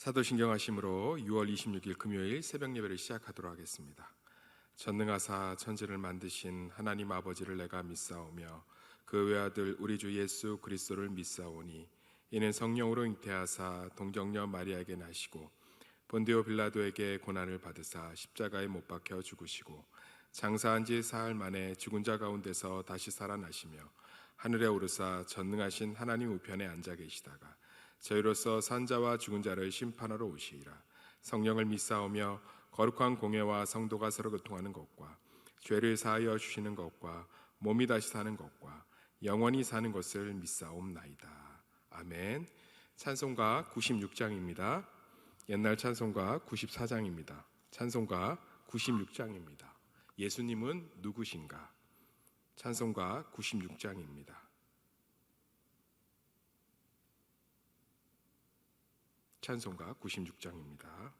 사도신경 하심으로 6월 26일 금요일 새벽 예배를 시작하도록 하겠습니다. 전능하사 천지를 만드신 하나님 아버지를 내가 믿사오며 그 외아들 우리 주 예수 그리스도를 믿사오니 이는 성령으로 잉태하사 동정녀 마리아에게 나시고 본디오 빌라도에게 고난을 받으사 십자가에 못 박혀 죽으시고 장사한 지 사흘 만에 죽은 자 가운데서 다시 살아나시며 하늘에 오르사 전능하신 하나님 우편에 앉아 계시다가 저희로서 산자와 죽은 자를 심판하러 오시리라. 성령을 믿사오며 거룩한 공회와 성도가 서로 교통하는 것과 죄를 사하여 주시는 것과 몸이 다시 사는 것과 영원히 사는 것을 믿사옵나이다. 아멘. 찬송가 96장입니다. 옛날 찬송가 94장입니다. 찬송가 96장입니다. 예수님은 누구신가? 찬송가 96장입니다. 찬송가 96장입니다.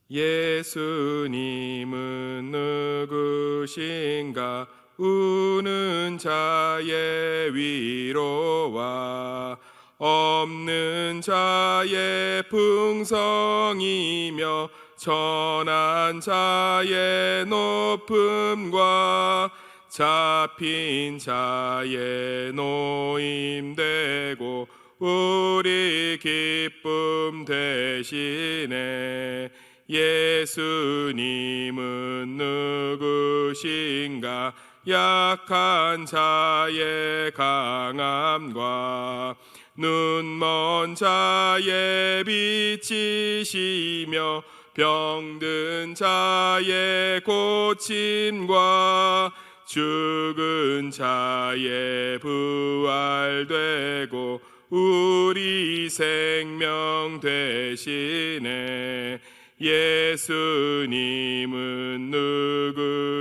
예수님은 누구신가? 우는 자의 위로와 없는 자의 풍성이며 천한 자의 높음과 잡힌 자의 노임되고 우리 기쁨 되시네. 예수님은 누구신가? 약한 자의 강함과 눈먼 자의 빛이시며 병든 자의 고침과 죽은 자의 부활되고 우리 생명 되시네. 예수님은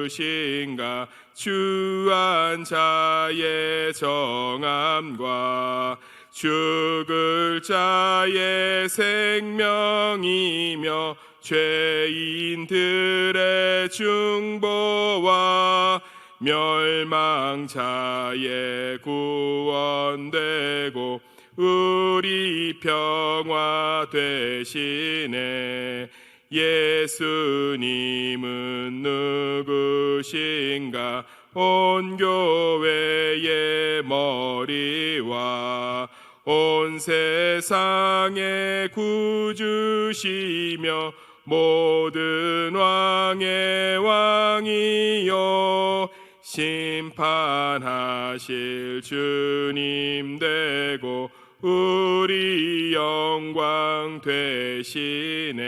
누구신가? 주한 자의 정함과 죽을 자의 생명이며 죄인들의 중보와 멸망자의 구원되고 우리 평화 되시네. 예수님은 누구신가? 온 교회의 머리와 온 세상의 구주시며 모든 왕의 왕이요 심판하실 주님 되고 우리 영광 되시네.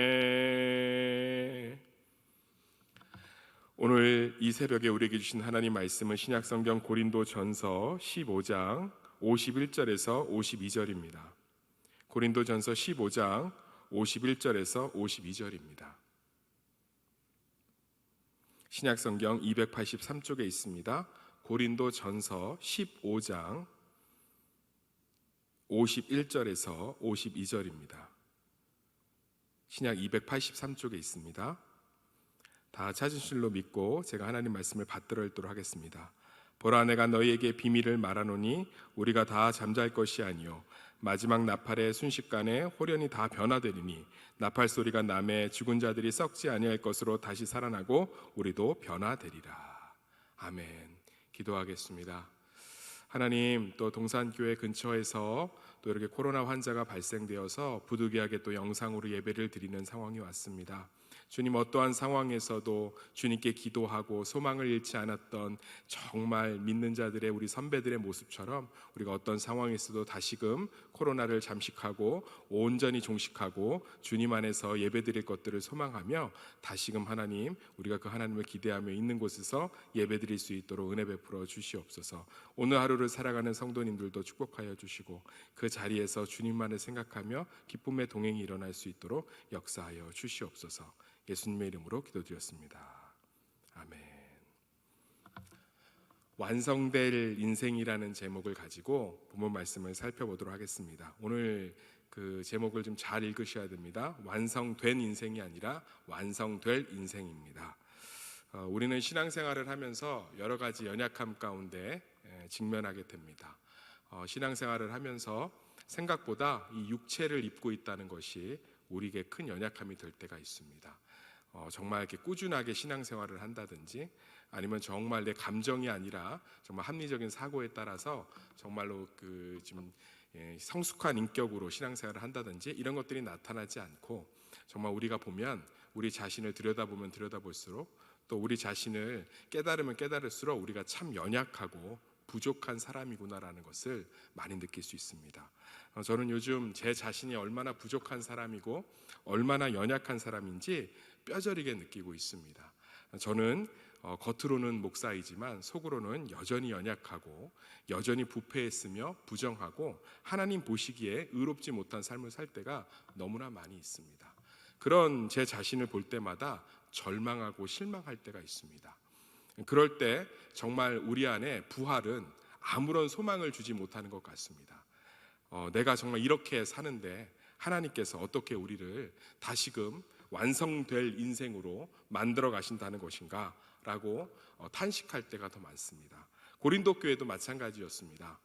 오늘 이 새벽에 우리에게 주신 하나님 말씀은 신약성경 고린도전서 15장 51절에서 52절입니다. 고린도전서 15장 51절에서 52절입니다. 신약성경 283쪽에 있습니다. 고린도전서 15장 51절에서 52절입니다. 신약 283쪽에 있습니다. 다 찾으신 줄로 믿고 제가 하나님 말씀을 받들어 읽도록 하겠습니다. 보라, 내가 너희에게 비밀을 말하노니 우리가 다 잠잘 것이 아니요 마지막 나팔의 순식간에 홀연히 다 변화되리니 나팔 소리가 나매 죽은 자들이 썩지 아니할 것으로 다시 살아나고 우리도 변화되리라. 아멘. 기도하겠습니다. 하나님, 또 동산교회 근처에서 또 이렇게 코로나 환자가 발생되어서 부득이하게 또 영상으로 예배를 드리는 상황이 왔습니다. 주님, 어떠한 상황에서도 주님께 기도하고 소망을 잃지 않았던 정말 믿는 자들의 우리 선배들의 모습처럼 우리가 어떤 상황에서도 다시금 코로나를 잠식하고 온전히 종식하고 주님 안에서 예배드릴 것들을 소망하며 다시금 하나님, 우리가 그 하나님을 기대하며 있는 곳에서 예배드릴 수 있도록 은혜 베풀어 주시옵소서. 오늘 하루를 살아가는 성도님들도 축복하여 주시고 그 자리에서 주님만을 생각하며 기쁨의 동행이 일어날 수 있도록 역사하여 주시옵소서. 예수님의 이름으로 기도드렸습니다. 아멘. 완성될 인생이라는 제목을 가지고 본문 말씀을 살펴보도록 하겠습니다. 오늘 그 제목을 좀 잘 읽으셔야 됩니다. 완성된 인생이 아니라 완성될 인생입니다. 우리는 신앙생활을 하면서 여러 가지 연약함 가운데 직면하게 됩니다. 신앙생활을 하면서 생각보다 이 육체를 입고 있다는 것이 우리에게 큰 연약함이 될 때가 있습니다. 정말 이렇게 꾸준하게 신앙생활을 한다든지 아니면 정말 내 감정이 아니라 정말 합리적인 사고에 따라서 정말로 지금 성숙한 인격으로 신앙생활을 한다든지 이런 것들이 나타나지 않고 정말 우리가 보면 우리 자신을 들여다보면 들여다볼수록 또 우리 자신을 깨달으면 깨달을수록 우리가 참 연약하고 부족한 사람이구나라는 것을 많이 느낄 수 있습니다. 저는 요즘 제 자신이 얼마나 부족한 사람이고 얼마나 연약한 사람인지 뼈저리게 느끼고 있습니다. 저는 겉으로는 목사이지만 속으로는 여전히 연약하고 여전히 부패했으며 부정하고 하나님 보시기에 의롭지 못한 삶을 살 때가 너무나 많이 있습니다. 그런 제 자신을 볼 때마다 절망하고 실망할 때가 있습니다. 그럴 때 정말 우리 안에 부활은 아무런 소망을 주지 못하는 것 같습니다. 내가 정말 이렇게 사는데 하나님께서 어떻게 우리를 다시금 완성될 인생으로 만들어 가신다는 것인가 라고 탄식할 때가 더 많습니다. 고린도 교회도 마찬가지였습니다.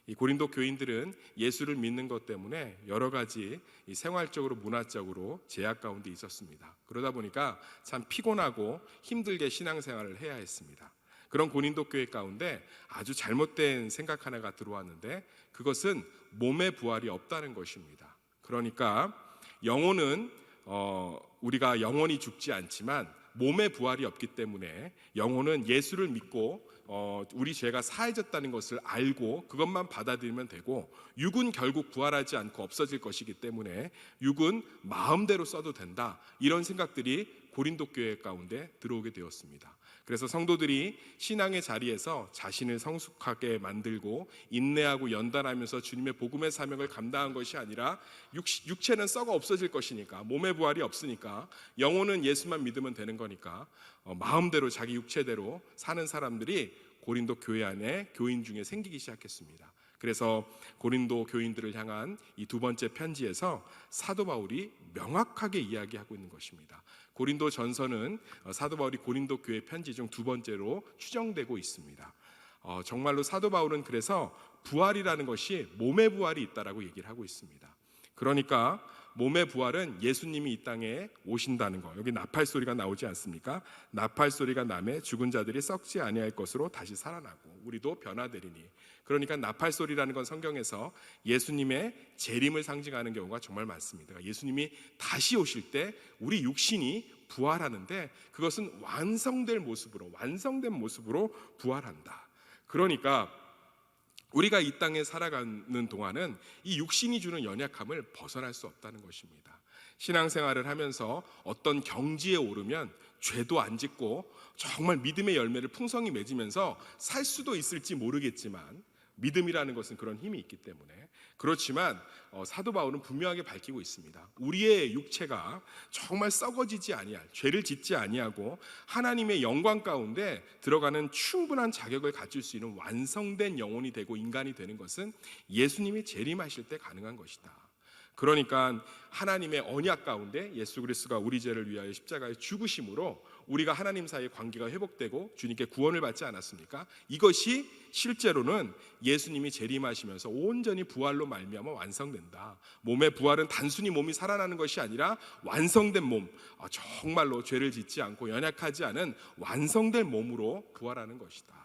이 고린도 교인들은 예수를 믿는 것 때문에 여러 가지 생활적으로 문화적으로 제약 가운데 있었습니다. 그러다 보니까 참 피곤하고 힘들게 신앙생활을 해야 했습니다. 그런 고린도 교회 가운데 아주 잘못된 생각 하나가 들어왔는데 그것은 몸의 부활이 없다는 것입니다. 그러니까 영혼은 우리가 영원히 죽지 않지만 몸의 부활이 없기 때문에 영혼은 예수를 믿고 우리 죄가 사해졌다는 것을 알고 그것만 받아들이면 되고 육은 결국 부활하지 않고 없어질 것이기 때문에 육은 마음대로 써도 된다, 이런 생각들이 고린도 교회 가운데 들어오게 되었습니다. 그래서 성도들이 신앙의 자리에서 자신을 성숙하게 만들고 인내하고 연단하면서 주님의 복음의 사명을 감당한 것이 아니라 육체는 썩어 없어질 것이니까, 몸의 부활이 없으니까, 영혼은 예수만 믿으면 되는 거니까 마음대로 자기 육체대로 사는 사람들이 고린도 교회 안에 교인 중에 생기기 시작했습니다. 그래서 고린도 교인들을 향한 이 두 번째 편지에서 사도 바울이 명확하게 이야기하고 있는 것입니다. 고린도 전서는 사도 바울이 고린도 교회 편지 중 두 번째로 추정되고 있습니다. 정말로 사도 바울은 그래서 부활이라는 것이 몸의 부활이 있다라고 얘기를 하고 있습니다. 그러니까 몸의 부활은 예수님이 이 땅에 오신다는 거. 여기 나팔 소리가 나오지 않습니까? 나팔 소리가 나매 죽은 자들이 썩지 아니할 것으로 다시 살아나고 우리도 변화되리니. 그러니까 나팔 소리라는 건 성경에서 예수님의 재림을 상징하는 경우가 정말 많습니다. 예수님이 다시 오실 때 우리 육신이 부활하는데 그것은 완성된 모습으로 부활한다. 그러니까 우리가 이 땅에 살아가는 동안은 이 육신이 주는 연약함을 벗어날 수 없다는 것입니다. 신앙생활을 하면서 어떤 경지에 오르면 죄도 안 짓고 정말 믿음의 열매를 풍성히 맺으면서 살 수도 있을지 모르겠지만, 믿음이라는 것은 그런 힘이 있기 때문에. 그렇지만 사도 바울은 분명하게 밝히고 있습니다. 우리의 육체가 정말 썩어지지 아니할, 죄를 짓지 아니하고 하나님의 영광 가운데 들어가는 충분한 자격을 갖출 수 있는 완성된 영혼이 되고 인간이 되는 것은 예수님이 재림하실 때 가능한 것이다. 그러니까 하나님의 언약 가운데 예수 그리스도가 우리 죄를 위하여 십자가에 죽으심으로 우리가 하나님 사이의 관계가 회복되고 주님께 구원을 받지 않았습니까? 이것이 실제로는 예수님이 재림하시면서 온전히 부활로 말미암아 완성된다. 몸의 부활은 단순히 몸이 살아나는 것이 아니라 완성된 몸, 정말로 죄를 짓지 않고 연약하지 않은 완성된 몸으로 부활하는 것이다.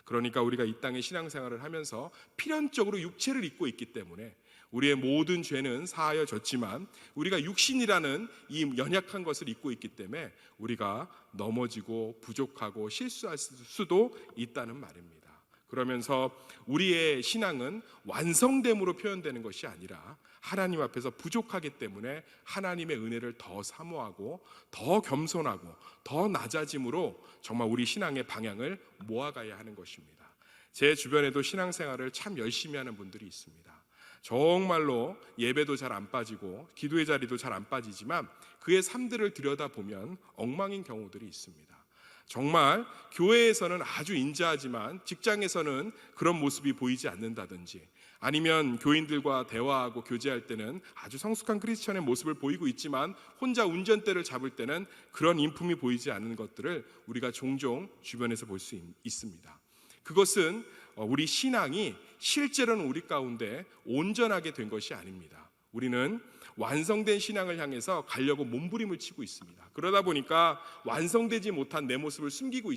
그러니까 우리가 이 땅의 신앙생활을 하면서 필연적으로 육체를 입고 있기 때문에 우리의 모든 죄는 사하여졌지만 우리가 육신이라는 이 연약한 것을 입고 있기 때문에 우리가 넘어지고 부족하고 실수할 수도 있다는 말입니다. 그러면서 우리의 신앙은 완성됨으로 표현되는 것이 아니라 하나님 앞에서 부족하기 때문에 하나님의 은혜를 더 사모하고 더 겸손하고 더 낮아짐으로 정말 우리 신앙의 방향을 모아가야 하는 것입니다. 제 주변에도 신앙생활을 참 열심히 하는 분들이 있습니다. 정말로 예배도 잘 안 빠지고 기도의 자리도 잘 안 빠지지만 그의 삶들을 들여다보면 엉망인 경우들이 있습니다. 정말 교회에서는 아주 인자하지만 직장에서는 그런 모습이 보이지 않는다든지, 아니면 교인들과 대화하고 교제할 때는 아주 성숙한 크리스천의 모습을 보이고 있지만 혼자 운전대를 잡을 때는 그런 인품이 보이지 않는 것들을 우리가 종종 주변에서 볼 수 있습니다. 그것은 우리 신앙이 실제로는 우리 가운데 온전하게 된 것이 아닙니다. 우리는 완성된 신앙을 향해서 가려고 몸부림을 치고 있습니다. 그러다 보니까 완성되지 못한 내 모습을 숨기고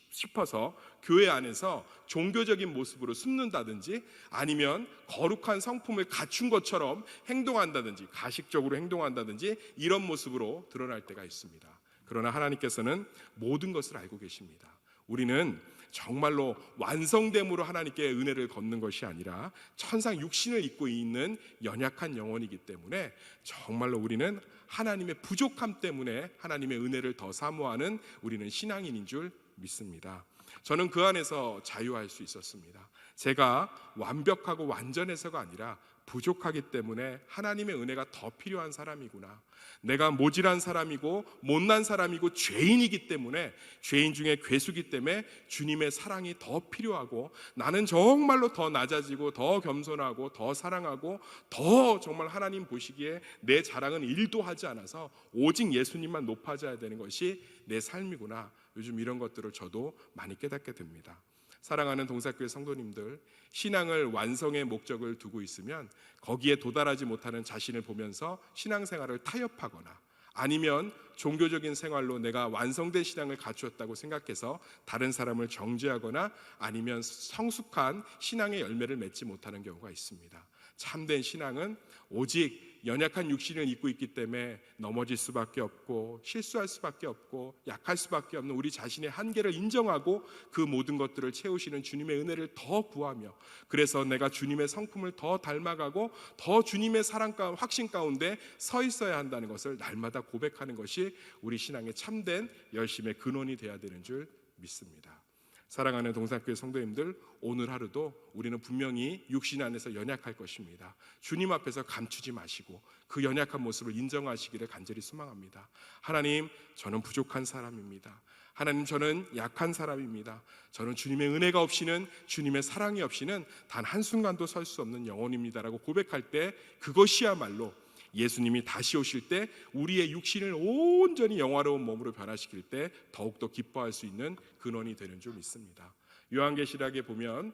싶어서 교회 안에서 종교적인 모습으로 숨는다든지, 아니면 거룩한 성품을 갖춘 것처럼 행동한다든지, 가식적으로 행동한다든지, 이런 모습으로 드러날 때가 있습니다. 그러나 하나님께서는 모든 것을 알고 계십니다. 우리는 정말로 완성됨으로 하나님께 은혜를 걷는 것이 아니라 천상 육신을 입고 있는 연약한 영혼이기 때문에 정말로 우리는 하나님의 부족함 때문에 하나님의 은혜를 더 사모하는 우리는 신앙인인 줄 믿습니다. 저는 그 안에서 자유할 수 있었습니다. 제가 완벽하고 완전해서가 아니라 부족하기 때문에 하나님의 은혜가 더 필요한 사람이구나. 내가 모질한 사람이고 못난 사람이고 죄인이기 때문에, 죄인 중에 괴수기 때문에 주님의 사랑이 더 필요하고, 나는 정말로 더 낮아지고 더 겸손하고 더 사랑하고 더 정말 하나님 보시기에 내 자랑은 일도 하지 않아서 오직 예수님만 높아져야 되는 것이 내 삶이구나. 요즘 이런 것들을 저도 많이 깨닫게 됩니다. 사랑하는 동사교회 성도님들, 신앙을 완성의 목적을 두고 있으면 거기에 도달하지 못하는 자신을 보면서 신앙생활을 타협하거나, 아니면 종교적인 생활로 내가 완성된 신앙을 갖추었다고 생각해서 다른 사람을 정죄하거나, 아니면 성숙한 신앙의 열매를 맺지 못하는 경우가 있습니다. 참된 신앙은 오직 연약한 육신을 입고 있기 때문에 넘어질 수밖에 없고 실수할 수밖에 없고 약할 수밖에 없는 우리 자신의 한계를 인정하고 그 모든 것들을 채우시는 주님의 은혜를 더 구하며, 그래서 내가 주님의 성품을 더 닮아가고 더 주님의 사랑 가운데, 확신 가운데 서 있어야 한다는 것을 날마다 고백하는 것이 우리 신앙의 참된 열심의 근원이 되어야 되는 줄 믿습니다. 사랑하는 동산교회 성도님들, 오늘 하루도 우리는 분명히 육신 안에서 연약할 것입니다. 주님 앞에서 감추지 마시고 그 연약한 모습을 인정하시기를 간절히 소망합니다. 하나님, 저는 부족한 사람입니다. 하나님, 저는 약한 사람입니다. 저는 주님의 은혜가 없이는, 주님의 사랑이 없이는 단 한순간도 설 수 없는 영혼입니다라고 고백할 때, 그것이야말로 예수님이 다시 오실 때 우리의 육신을 온전히 영화로운 몸으로 변화시킬 때 더욱더 기뻐할 수 있는 근원이 되는 줄 믿습니다. 요한계시록에 보면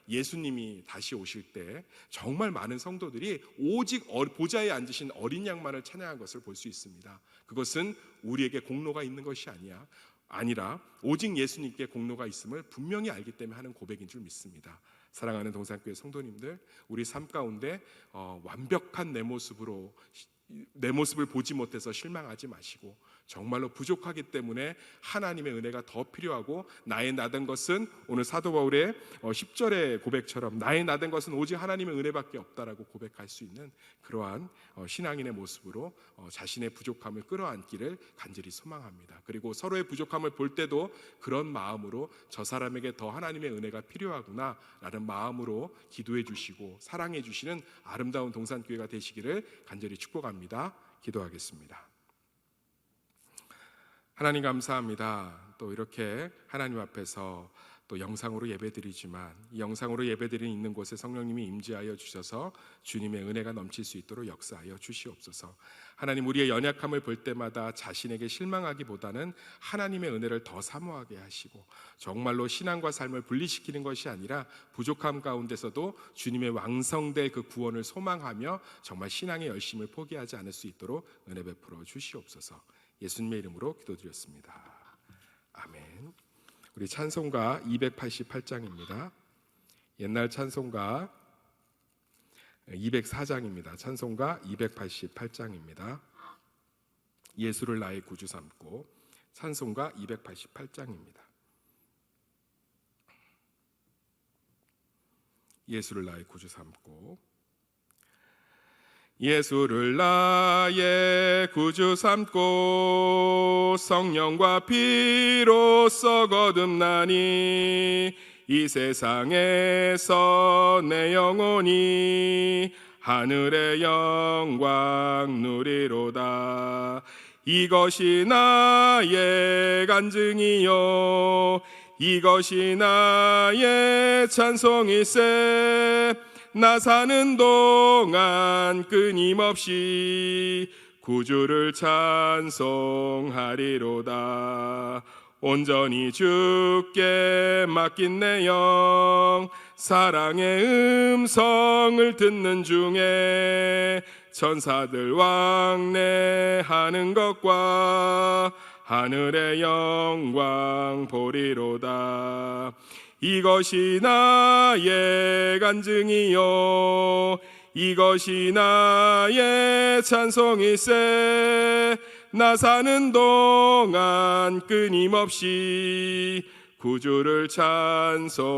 예수님이 다시 오실 때 정말 많은 성도들이 오직 보좌에 앉으신 어린 양만을 찬양한 것을 볼 수 있습니다. 그것은 우리에게 공로가 있는 것이 아니라 오직 예수님께 공로가 있음을 분명히 알기 때문에 하는 고백인 줄 믿습니다. 사랑하는 동산교회 성도님들, 우리 삶 가운데 완벽한 내 모습을 보지 못해서 실망하지 마시고, 정말로 부족하기 때문에 하나님의 은혜가 더 필요하고, 나의 나된 것은 오늘 사도 바울의 10절의 고백처럼 나의 나된 것은 오직 하나님의 은혜밖에 없다라고 고백할 수 있는 그러한 신앙인의 모습으로 자신의 부족함을 끌어안기를 간절히 소망합니다. 그리고 서로의 부족함을 볼 때도 그런 마음으로 저 사람에게 더 하나님의 은혜가 필요하구나 라는 마음으로 기도해 주시고 사랑해 주시는 아름다운 동산교회가 되시기를 간절히 축복합니다. 기도하겠습니다. 하나님 감사합니다. 또 이렇게 하나님 앞에서 또 영상으로 예배드리지만, 이 영상으로 예배드리는 있는 곳에 성령님이 임재하여 주셔서 주님의 은혜가 넘칠 수 있도록 역사하여 주시옵소서. 하나님, 우리의 연약함을 볼 때마다 자신에게 실망하기보다는 하나님의 은혜를 더 사모하게 하시고, 정말로 신앙과 삶을 분리시키는 것이 아니라 부족함 가운데서도 주님의 왕성될 그 구원을 소망하며 정말 신앙의 열심을 포기하지 않을 수 있도록 은혜 베풀어 주시옵소서. 예수님의 이름으로 기도드렸습니다. 아멘. 우리 찬송가 288장입니다. 옛날 찬송가 204장입니다. 찬송가 288장입니다. 예수를 나의 구주 삼고, 찬송가 288장입니다. 예수를 나의 구주 삼고, 예수를 나의 구주 삼고 성령과 피로써 거듭나니 이 세상에서 내 영혼이 하늘의 영광 누리로다. 이것이 나의 간증이요, 이것이 나의 찬송일세. 나 사는 동안 끊임없이 구주를 찬송하리로다. 온전히 주께 맡긴 내 영 사랑의 음성을 듣는 중에 천사들 왕래하는 것과 하늘의 영광 보리로다. 이것이 나의 간증이요 이것이 나의 찬송일세. 나 사는 동안 끊임없이 구주를 찬송하리로다.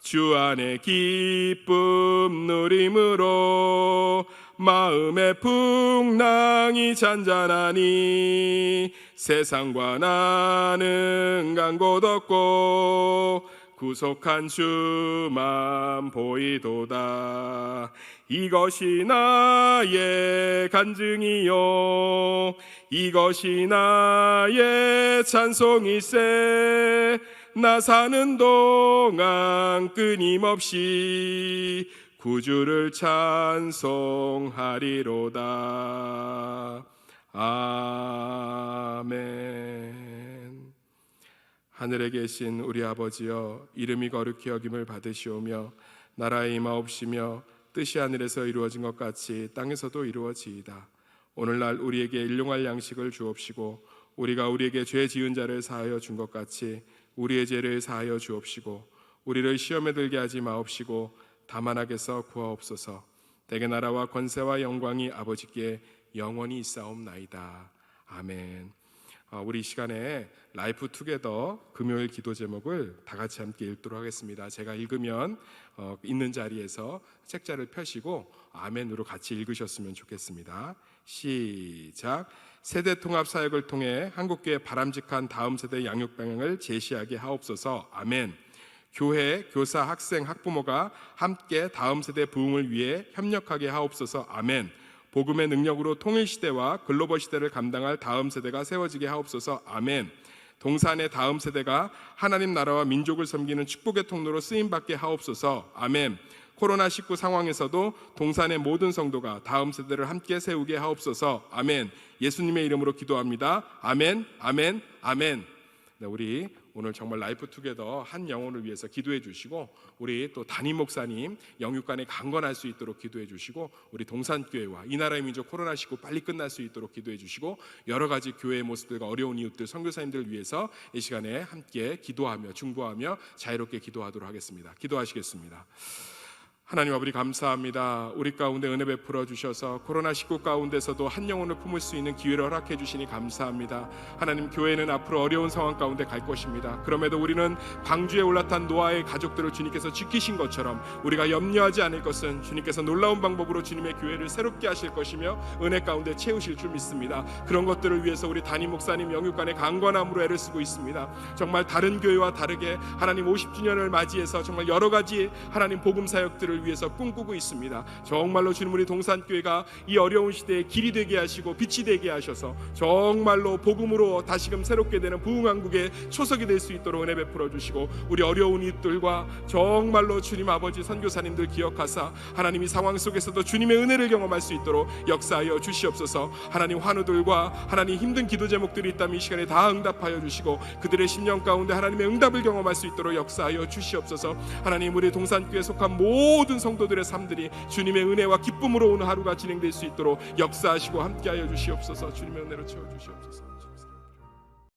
주 안에 기쁨 누림으로 마음의 풍랑이 잔잔하니 세상과 나는 간 곳 없고 구속한 주만 보이도다. 이것이 나의 간증이요 이것이 나의 찬송일세. 나 사는 동안 끊임없이 구주를 찬송하리로다. 아멘. 하늘에 계신 우리 아버지여, 이름이 거룩히 여김을 받으시오며 나라의 임하옵시며 뜻이 하늘에서 이루어진 것 같이 땅에서도 이루어지이다. 오늘날 우리에게 일용할 양식을 주옵시고 우리가 우리에게 죄 지은 자를 사하여 준 것 같이 우리의 죄를 사하여 주옵시고 우리를 시험에 들게 하지 마옵시고 다만 악에서 구하옵소서. 대개 나라와 권세와 영광이 아버지께 영원히 있사옵나이다. 아멘. 우리 이 시간에 라이프 투게더 금요일 기도 제목을 다 같이 함께 읽도록 하겠습니다. 제가 읽으면 있는 자리에서 책자를 펴시고 아멘으로 같이 읽으셨으면 좋겠습니다. 시작. 세대 통합 사역을 통해 한국교회 바람직한 다음 세대 양육 방향을 제시하게 하옵소서. 아멘. 교회, 교사, 학생, 학부모가 함께 다음 세대 부흥을 위해 협력하게 하옵소서. 아멘. 복음의 능력으로 통일시대와 글로벌 시대를 감당할 다음 세대가 세워지게 하옵소서. 아멘. 동산의 다음 세대가 하나님 나라와 민족을 섬기는 축복의 통로로 쓰임받게 하옵소서. 아멘. 코로나19 상황에서도 동산의 모든 성도가 다음 세대를 함께 세우게 하옵소서. 아멘. 예수님의 이름으로 기도합니다. 아멘, 아멘, 아멘. 네, 우리 오늘 정말 라이프 투게더 한 영혼을 위해서 기도해 주시고 우리 또 담임 목사님 영육간에 강건할 수 있도록 기도해 주시고 우리 동산교회와 이 나라의 민족 코로나19 빨리 끝날 수 있도록 기도해 주시고 여러 가지 교회의 모습들과 어려운 이웃들 선교사님들 위해서 이 시간에 함께 기도하며 중보하며 자유롭게 기도하도록 하겠습니다. 기도하시겠습니다. 하나님 아버지 감사합니다. 우리 가운데 은혜 베풀어 주셔서 코로나19 가운데서도 한 영혼을 품을 수 있는 기회를 허락해 주시니 감사합니다. 하나님, 교회는 앞으로 어려운 상황 가운데 갈 것입니다. 그럼에도 우리는 방주에 올라탄 노아의 가족들을 주님께서 지키신 것처럼 우리가 염려하지 않을 것은 주님께서 놀라운 방법으로 주님의 교회를 새롭게 하실 것이며 은혜 가운데 채우실 줄 믿습니다. 그런 것들을 위해서 우리 담임 목사님 영육간의 강건함으로 애를 쓰고 있습니다. 정말 다른 교회와 다르게 하나님 50주년을 맞이해서 정말 여러 가지 하나님 복음 사역들을 위해서 꿈꾸고 있습니다. 정말로 주님, 우리 동산교회가 이 어려운 시대에 길이 되게 하시고 빛이 되게 하셔서 정말로 복음으로 다시금 새롭게 되는 부흥왕국의 초석이 될 수 있도록 은혜 베풀어 주시고 우리 어려운 이들과 정말로 주님 아버지 선교사님들 기억하사 하나님 이 상황 속에서도 주님의 은혜를 경험할 수 있도록 역사하여 주시옵소서. 하나님, 환우들과 하나님 힘든 기도 제목들이 있다면 이 시간에 다 응답하여 주시고 그들의 심령 가운데 하나님의 응답을 경험할 수 있도록 역사하여 주시옵소서. 하나님, 우리 동산교회에 속한 모든 성도들의 삶들이 주님의 은혜와 기쁨으로 오는 하루가 진행될 수 있도록 역사하시고 함께하여 주시옵소서. 주님의 은혜로 채워주시옵소서.